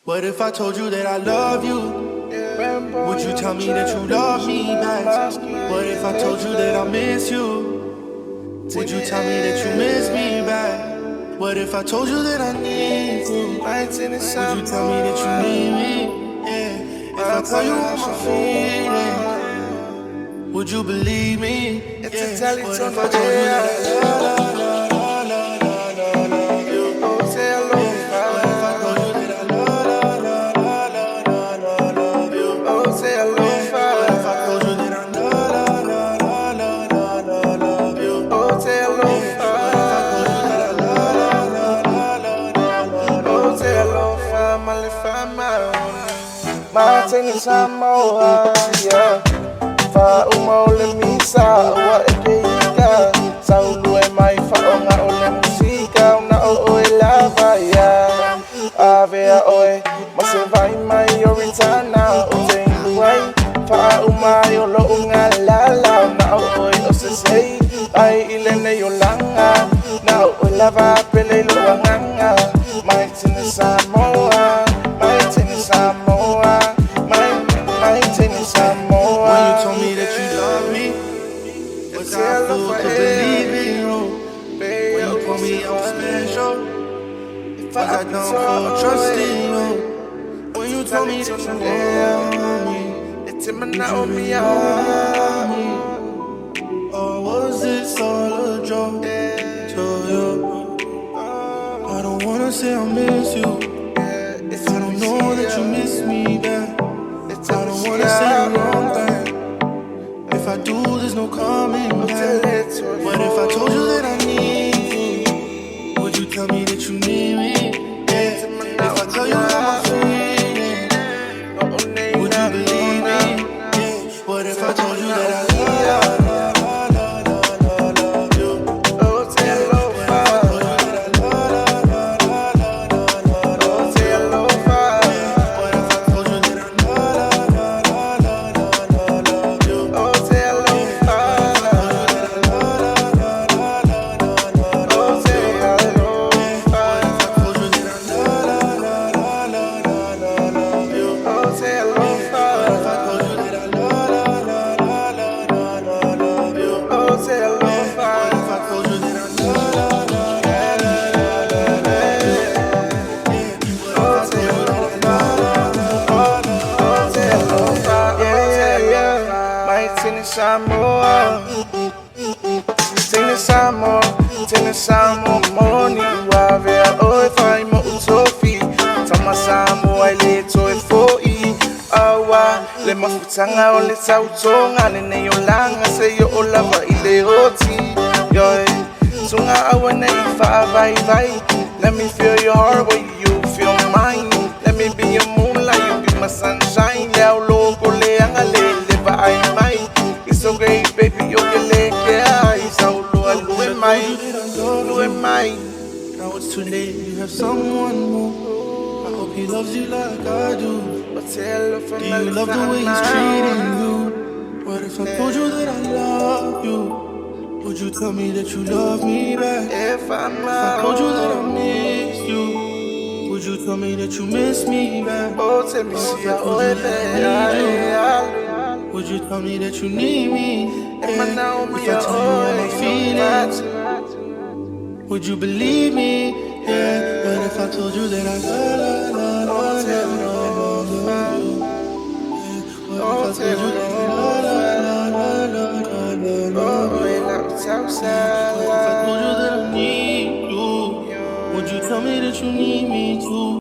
What if I told you that I love you? Would you tell me that you love me back? What if I told you that I miss you? Would you tell me that you miss me back? What if I told you that I need you? Would you tell me that you need me? Yeah. If I tell you all my feelings, would you believe me? Yeah. What if I told you that I love you? Martin Samoa, yeah. Fa umole misa wa ekeika. Saulu e mai fa onga ole musika una o lava ya. Avea oe, mase vai mai oritana o tengu ai. Fa umai o lo unga lala na o se sei. Ai ilene yolanga na o lava pele lo wanganga. Martin Samoa, Martin Samoa. When you told me that you love me, but I feel to believe in you. When you told me I'm special, but I don't feel trust in you. When you told me that you love me, would you love me? Or was this all a joke to you? I don't wanna say I miss you. I don't know that you miss me back. I don't wanna say the wrong thing. If I do, there's no coming back. What if I told you that I need you? Would you tell me that you need me? Yeah. If I tell you how I'm feeling, would you believe me? Yeah. What if I told you that I love you? Samoa, Tene Samoa, Moni, Wavea, Oi, Faimo, Utofi, Tama Samoa, Leto, Foi, Awa, Lema Futanga, Ole Sautonga, Nene Yolanga, say yo Olava, Ileoti, Yoi, Sunga, Awane, Vai, let me feel your heart where you feel mine. Let me be your moonlight, you be my sunshine. Now, local, Leanga, Leva, I might. So great, baby, you can lick your eyes. So low, Now it's too late, you have someone more. I hope he loves you like I do. Do you love the way he's treating you? What if I told you that I love you? Would you tell me that you love me back? If I told you that I miss you, would you tell me that you miss me back? Oh, tell me, see, would you tell me that you need me? Yeah. If I tell you all my feelings, would you believe me? Yeah. But if I told you that I love you? What if I told you that I need you? Would you tell me that you need me too?